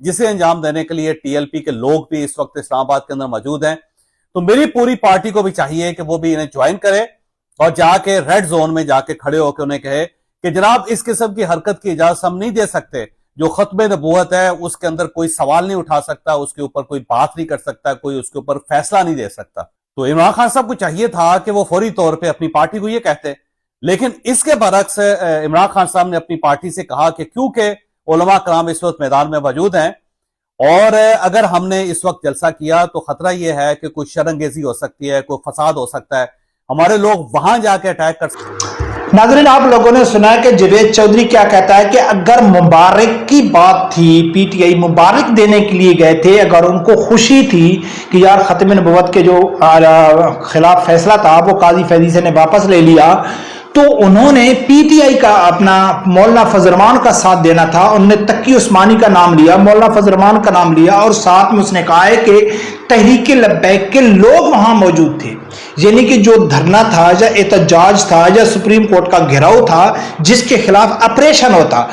جسے انجام دینے کے لیے ٹی ایل پی کے لوگ بھی اس وقت اسلام آباد کے اندر موجود ہیں. تو میری پوری پارٹی کو بھی چاہیے کہ وہ بھی انہیں جوائن کرے اور جا کے ریڈ زون میں جا کے کھڑے ہو کے انہیں کہے کہ جناب اس قسم کی حرکت کی اجازت ہم نہیں دے سکتے. جو ختم نبوت ہے اس کے اندر کوئی سوال نہیں اٹھا سکتا، اس کے اوپر کوئی بات نہیں کر سکتا، کوئی اس کے اوپر فیصلہ نہیں دے سکتا. تو عمران خان صاحب کو چاہیے تھا کہ وہ فوری طور پہ اپنی پارٹی کو یہ کہتے، لیکن اس کے برعکس عمران خان صاحب نے اپنی پارٹی سے کہا کہ کیونکہ علماء کرام اس وقت میدان میں موجود ہیں اور اگر ہم نے اس وقت جلسہ کیا تو خطرہ یہ ہے کہ کوئی شرنگیزی ہو سکتی ہے، کوئی فساد ہو سکتا ہے، ہمارے لوگ وہاں جا کے اٹیک کر سکتے ہیں. ناظرین، آپ لوگوں نے سنا ہے کہ جوید چودھری کیا کہتا ہے کہ اگر مبارک کی بات تھی، پی ٹی آئی مبارک دینے کے لیے گئے تھے، اگر ان کو خوشی تھی کہ یار ختم نبوت کے جو خلاف فیصلہ تھا وہ قاضی فیضی نے واپس لے لیا، تو انہوں نے پی ٹی آئی کا اپنا مولانا فضل الرحمان کا ساتھ دینا تھا. انہوں نے تقی عثمانی کا نام لیا، مولانا فضل الرحمان کا نام لیا، اور ساتھ میں اس نے کہا ہے کہ تحریک لبیک کے لوگ وہاں موجود تھے. یعنی کہ جو دھرنا تھا یا احتجاج تھا یا سپریم کورٹ کا گھیراؤ تھا جس کے خلاف آپریشن ہوتا،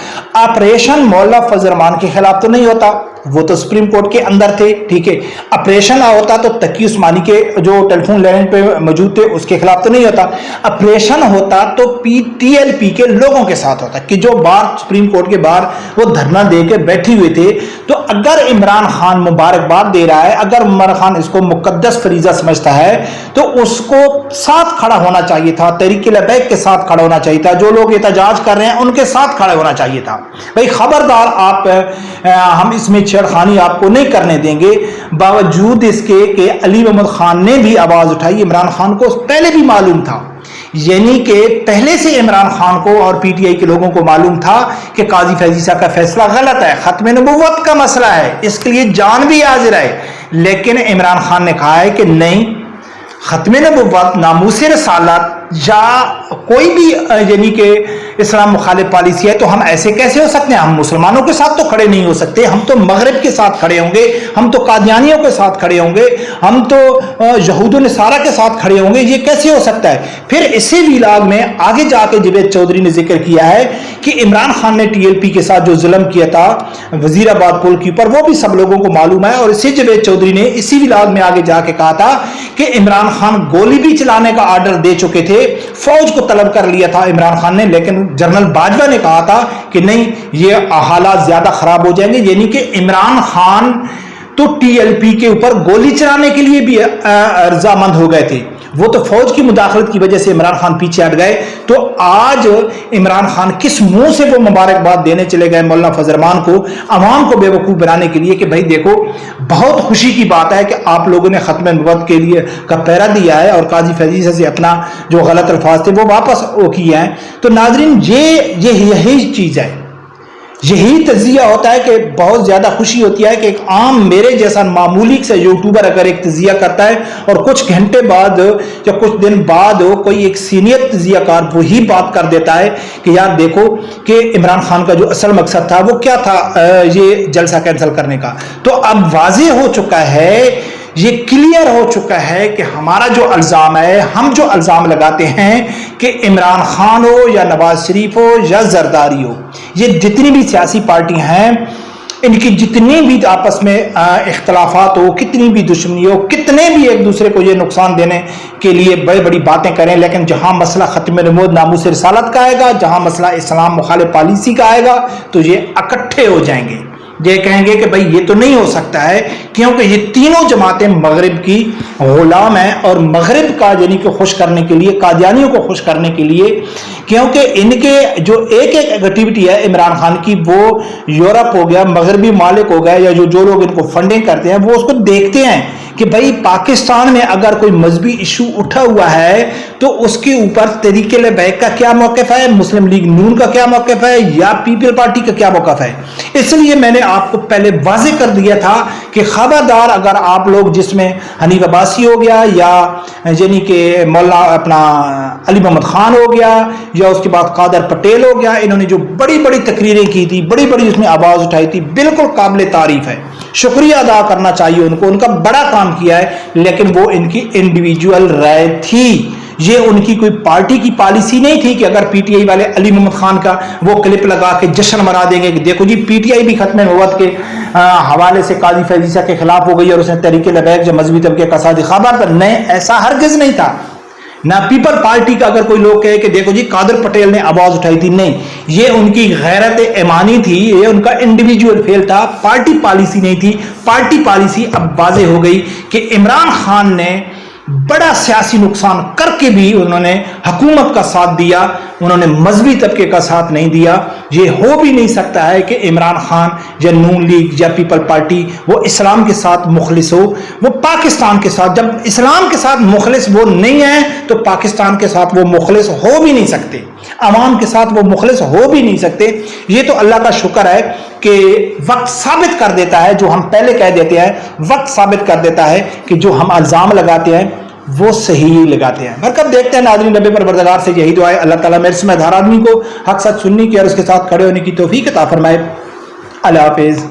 آپریشن مولانا فضل الرحمان کے خلاف تو نہیں ہوتا، وہ تو سپریم کورٹ کے اندر تھے، ٹھیک ہے. آپریشن ہوتا تو تقی عثمانی کے جو ٹیلی فون لائن پہ موجود تھے اس کے خلاف تو نہیں ہوتا. آپریشن ہوتا تو ٹی ایل پی کے لوگوں کے ساتھ ہوتا کہ جو باہر سپریم کورٹ کے باہر وہ دھرنا دے کے بیٹھے ہوئے تھے. تو اگر عمران خان مبارکباد دے رہا ہے، اگر عمران خان اس کو مقدس فریضہ سمجھتا ہے تو اس کو ساتھ کھڑا ہونا چاہیے تھا، تحریک لبیک کے ساتھ کھڑا ہونا چاہیے تھا. جو لوگ احتجاج کر رہے ہیں ان کے ساتھ کھڑا ہونا چاہیے تھا. بھائی خبردار، آپ ہم اس میں چھیڑخانی آپ کو نہیں کرنے دیں گے. باوجود اس کے کہ علی محمد خان نے بھی آواز اٹھائی، عمران خان کو پہلے بھی معلوم تھا، یعنی کہ پہلے سے عمران خان کو اور پی ٹی آئی کے لوگوں کو معلوم تھا کہ قاضی فیضی صاحب کا فیصلہ غلط ہے، ختم نبوت کا مسئلہ ہے، اس کے لیے جان بھی حاضر ہے. لیکن عمران خان نے کہا ہے کہ نہیں، ختم نبوت، ناموس رسالت یا کوئی بھی یعنی کہ اسلام مخالف پالیسی ہے تو ہم ایسے کیسے ہو سکتے ہیں؟ ہم مسلمانوں کے ساتھ تو کھڑے نہیں ہو سکتے، ہم تو مغرب کے ساتھ کھڑے ہوں گے، ہم تو قادیانیوں کے ساتھ کھڑے ہوں گے، ہم تو یہود و نصارہ کے ساتھ کھڑے ہوں گے. یہ کیسے ہو سکتا ہے؟ پھر اسی ویلاگ میں آگے جا کے جوید چودھری نے ذکر کیا ہے کہ عمران خان نے ٹی ایل پی کے ساتھ جو ظلم کیا تھا وزیر آباد پل کے اوپر، وہ بھی سب لوگوں کو معلوم ہے. اور اسی جوید چودھری نے اسی ویلاگ میں آگے جا کے کہا تھا کہ عمران خان گولی بھی چلانے کا آرڈر دے چکے تھے، فوج کو طلب کر لیا تھا عمران خان نے، لیکن جنرل باجوہ نے کہا تھا کہ نہیں، یہ حالات زیادہ خراب ہو جائیں گے. یعنی کہ عمران خان تو ٹی ایل پی کے اوپر گولی چلانے کے لیے بھی رضامند ہو گئے تھے، وہ تو فوج کی مداخلت کی وجہ سے عمران خان پیچھے ہٹ گئے. تو آج عمران خان کس منہ سے وہ مبارکباد دینے چلے گئے مولانا فضل الرحمان کو، عوام کو بیوقوف بنانے کے لیے کہ بھائی دیکھو، بہت خوشی کی بات ہے کہ آپ لوگوں نے ختم نبوت کے لیے کا پہرا دیا ہے اور قاضی فیضی سے اپنا جو غلط الفاظ تھے وہ واپس کیے ہیں. تو ناظرین، یہی چیز ہے، یہی تجزیہ ہوتا ہے کہ بہت زیادہ خوشی ہوتی ہے کہ ایک عام میرے جیسا معمولی سے یوٹیوبر اگر ایک تجزیہ کرتا ہے اور کچھ گھنٹے بعد یا کچھ دن بعد کوئی ایک سینئر تجزیہ کار وہی بات کر دیتا ہے کہ یار دیکھو کہ عمران خان کا جو اصل مقصد تھا وہ کیا تھا، یہ جلسہ کینسل کرنے کا. تو اب واضح ہو چکا ہے، یہ کلیئر ہو چکا ہے کہ ہمارا جو الزام ہے، ہم جو الزام لگاتے ہیں کہ عمران خان ہو یا نواز شریف ہو یا زرداری ہو، یہ جتنی بھی سیاسی پارٹی ہیں، ان کی جتنی بھی آپس میں اختلافات ہو، کتنی بھی دشمنی ہو، کتنے بھی ایک دوسرے کو یہ نقصان دینے کے لیے بڑی بڑی باتیں کریں، لیکن جہاں مسئلہ ختم نبوت، ناموس رسالت کا آئے گا، جہاں مسئلہ اسلام مخالف پالیسی کا آئے گا تو یہ اکٹھے ہو جائیں گے. یہ کہیں گے کہ بھائی یہ تو نہیں ہو سکتا ہے، کیونکہ یہ تینوں جماعتیں مغرب کی غلام ہیں، اور مغرب کا یعنی کہ خوش کرنے کے لیے، قادیانیوں کو خوش کرنے کے لیے، کیونکہ ان کے جو ایک ایکٹیویٹی ہے عمران خان کی، وہ یورپ ہو گیا، مغربی ممالک ہو گئے، یا جو لوگ ان کو فنڈنگ کرتے ہیں وہ اس کو دیکھتے ہیں کہ بھائی پاکستان میں اگر کوئی مذہبی ایشو اٹھا ہوا ہے تو اس کے اوپر تحریک لبیک کا کیا موقف ہے، مسلم لیگ نون کا کیا موقف ہے، یا پیپل پارٹی کا کیا موقف ہے. اس لیے میں نے آپ کو پہلے واضح کر دیا تھا کہ خبردار، اگر آپ لوگ جس میں حنیف عباسی ہو گیا، یا یعنی کہ مولانا اپنا علی محمد خان ہو گیا، یا اس کے بعد قادر پٹیل ہو گیا، انہوں نے جو بڑی بڑی تقریریں کی تھی، بڑی بڑی اس میں آواز اٹھائی تھی، بالکل قابل تعریف ہے، شکریہ ادا کرنا چاہیے ان کو، ان کا بڑا کام کیا ہے، لیکن وہ ان کی انڈیویجول رائے تھی. یہ ان کی کوئی پارٹی کی پالیسی نہیں تھی کہ اگر پی ٹی آئی والے علی محمد خان کا وہ کلپ لگا کے جشن منا دیں گے کہ دیکھو جی پی ٹی آئی بھی ختم نبوت کے حوالے سے قاضی فیض عیسیٰ کے خلاف ہو گئی اور اس نے تحریک لبیک جو مذہبی طبقے کا ساتھ خبر تھا. نہیں، ایسا ہرگز نہیں تھا. نہ پیپل پارٹی کا اگر کوئی لوگ کہے کہ دیکھو جی قادر پٹیل نے آواز اٹھائی تھی، نہیں، یہ ان کی غیرت ایمانی تھی، یہ ان کا انڈیویجول فیل تھا، پارٹی پالیسی نہیں تھی. پارٹی پالیسی اب واضح ہو گئی کہ عمران خان نے بڑا سیاسی نقصان کر کے بھی انہوں نے حکومت کا ساتھ دیا، انہوں نے مذہبی طبقے کا ساتھ نہیں دیا. یہ ہو بھی نہیں سکتا ہے کہ عمران خان یا نون لیگ یا پیپل پارٹی وہ اسلام کے ساتھ مخلص ہو. وہ پاکستان کے ساتھ، جب اسلام کے ساتھ مخلص وہ نہیں ہیں تو پاکستان کے ساتھ وہ مخلص ہو بھی نہیں سکتے، عوام کے ساتھ وہ مخلص ہو بھی نہیں سکتے. یہ تو اللہ کا شکر ہے کہ وقت ثابت کر دیتا ہے، جو ہم پہلے کہہ دیتے ہیں وقت ثابت کر دیتا ہے کہ جو ہم الزام لگاتے ہیں وہ صحیح لگاتے ہیں. برکت دیکھتے ہیں ناظرین. رب پروردگار سے یہی دعا ہے اللہ تعالیٰ میرے سمیت ہر آدمی کو حق سچ سننے کی اور اس کے ساتھ کھڑے ہونے کی توفیق عطا فرمائے. اللہ حافظ.